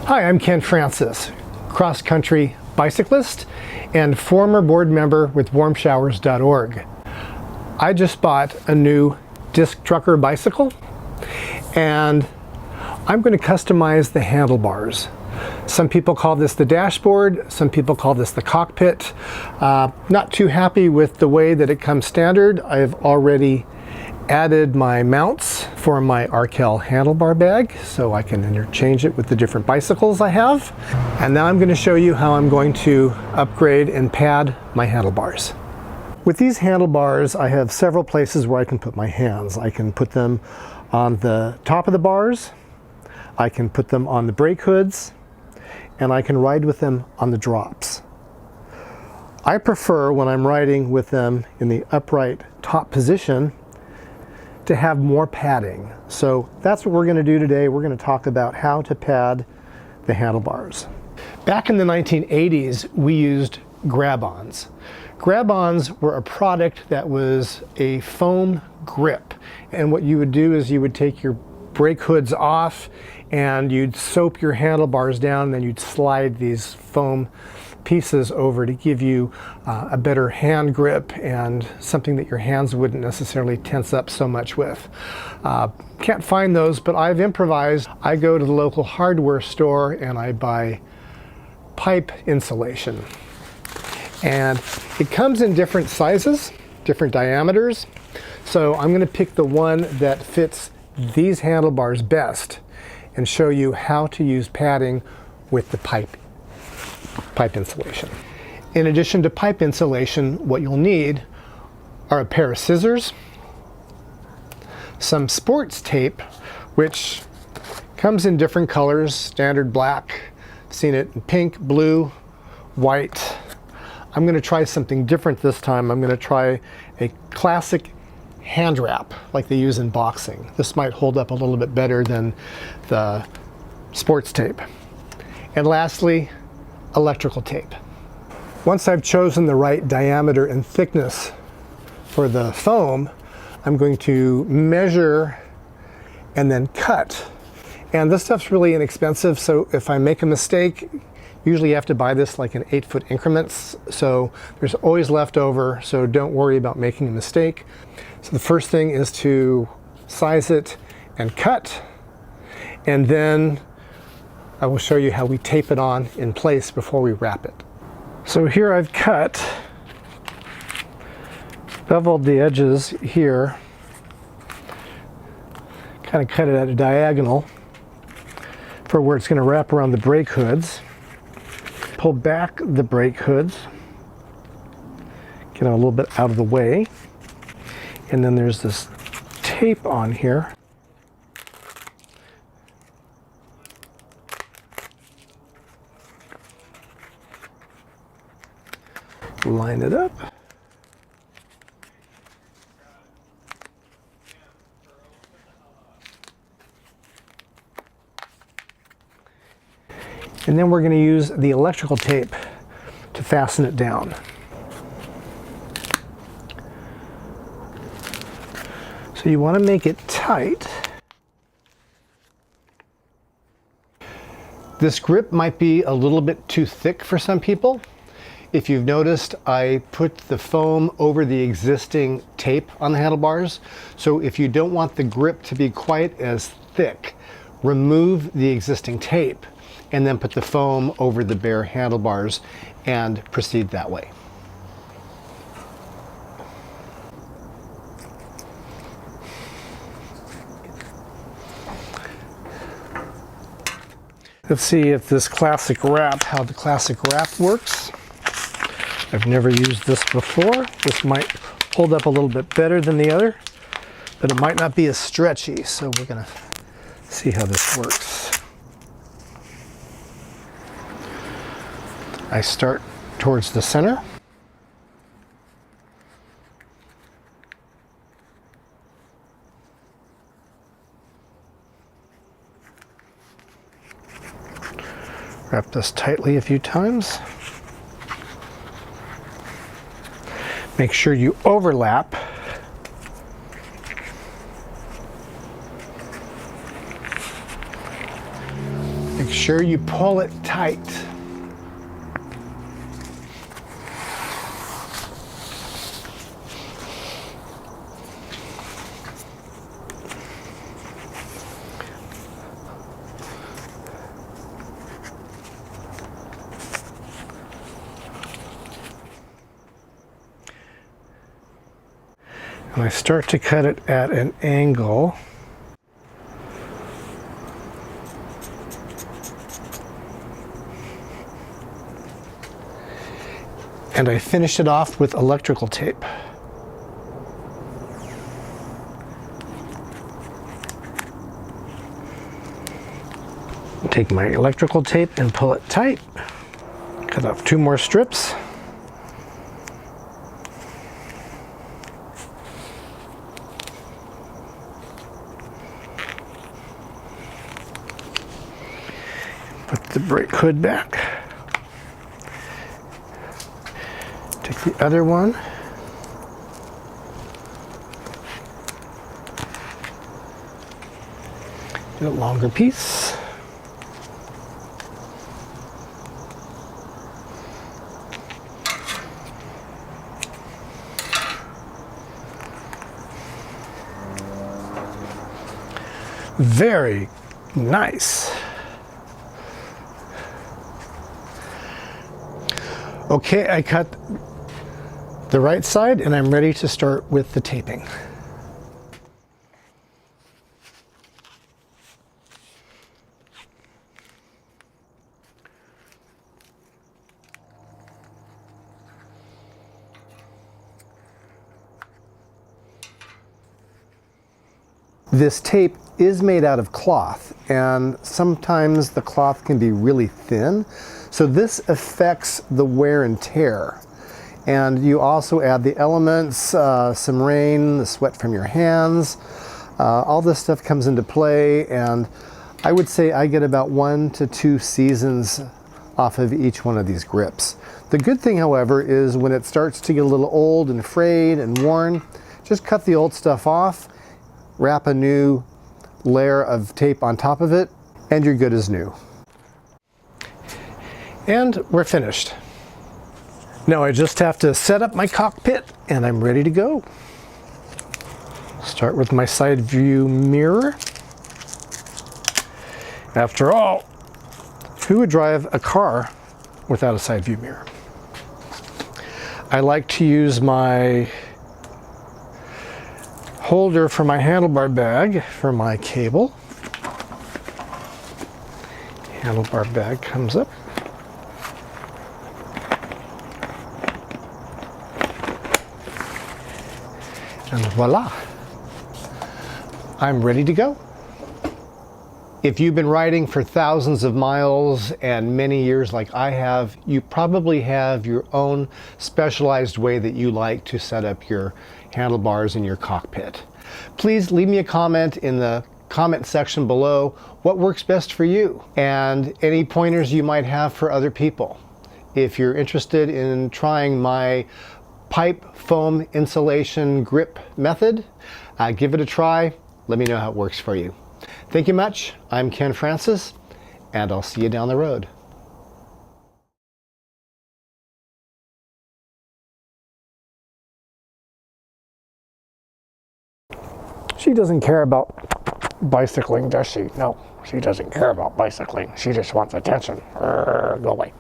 Hi, I'm Ken Francis, cross-country bicyclist and former board member with Warmshowers.org. I just bought a new disc trucker bicycle and I'm going to customize the handlebars. Some people call this the dashboard, some people call this the cockpit. Not too happy with the way that it comes standard. I've already added my mounts for my Arkel handlebar bag so I can interchange it with the different bicycles I have. And now I'm going to show you how I'm going to upgrade and pad my handlebars. With these handlebars, I have several places where I can put my hands. I can put them on the top of the bars, I can put them on the brake hoods, and I can ride with them on the drops. I prefer, when I'm riding with them in the upright top position, to have more padding. So that's what we're going to do today. We're going to talk about how to pad the handlebars. Back in the 1980s, we used Grab Ons. Grab Ons were a product that was a foam grip. And what you would do is you would take your brake hoods off and you'd soap your handlebars down, and then you'd slide these foam pieces over to give you a better hand grip and something that your hands wouldn't necessarily tense up so much with. Can't find those, but I've improvised. I go to the local hardware store and I buy pipe insulation. And it comes in different sizes, different diameters. So I'm going to pick the one that fits these handlebars best and show you how to use padding with the pipe insulation. In addition to pipe insulation, what you'll need are a pair of scissors, some sports tape, which comes in different colors, standard black, seen it in pink, blue, white. I'm going to try something different this time. I'm going to try a classic hand wrap like they use in boxing. This might hold up a little bit better than the sports tape. And lastly, electrical tape. Once I've chosen the right diameter and thickness for the foam, I'm going to measure and then cut. And this stuff's really inexpensive, so if I make a mistake, usually you have to buy this like in 8-foot increments, so there's always leftover, so don't worry about making a mistake. So the first thing is to size it and cut, and then I will show you how we tape it on in place before we wrap it. So here I've cut, beveled the edges here, kind of cut it at a diagonal for where it's going to wrap around the brake hoods. Pull back the brake hoods, get them a little bit out of the way, and then there's this tape on here. Line it up. And then we're going to use the electrical tape to fasten it down. So you want to make it tight. This grip might be a little bit too thick for some people. If you've noticed, I put the foam over the existing tape on the handlebars. So if you don't want the grip to be quite as thick, remove the existing tape and then put the foam over the bare handlebars and proceed that way. Let's see if this classic wrap, how the classic wrap works. I've never used this before. This might hold up a little bit better than the other, but it might not be as stretchy, so we're gonna see how this works. I start towards the center. Wrap this tightly a few times. Make sure you overlap. Make sure you pull it tight. And I start to cut it at an angle. And I finish it off with electrical tape. Take my electrical tape and pull it tight. Cut off 2 more strips. Put the brake hood back. Take the other one. Get a longer piece. Very nice. Okay, I cut the right side and I'm ready to start with the taping. This tape is made out of cloth, and sometimes the cloth can be really thin, so this affects the wear and tear. And you also add the elements, some rain, the sweat from your hands, all this stuff comes into play, and I would say I get about 1 to 2 seasons off of each one of these grips. The good thing, however, is when it starts to get a little old and frayed and worn, just cut the old stuff off, wrap a new layer of tape on top of it, and you're good as new. And we're finished. Now I just have to set up my cockpit and I'm ready to go. Start with my side view mirror. After all, who would drive a car without a side view mirror? I like to use my holder for my handlebar bag for my cable. Handlebar bag comes up. And voila, I'm ready to go. If you've been riding for thousands of miles and many years like I have, you probably have your own specialized way that you like to set up your handlebars in your cockpit. Please leave me a comment in the comment section below what works best for you and any pointers you might have for other people. If you're interested in trying my pipe foam insulation grip method, give it a try. Let me know how it works for you. Thank you much. I'm Ken Francis, and I'll see you down the road. She doesn't care about bicycling, does she? No, she doesn't care about bicycling. She just wants attention. Go away.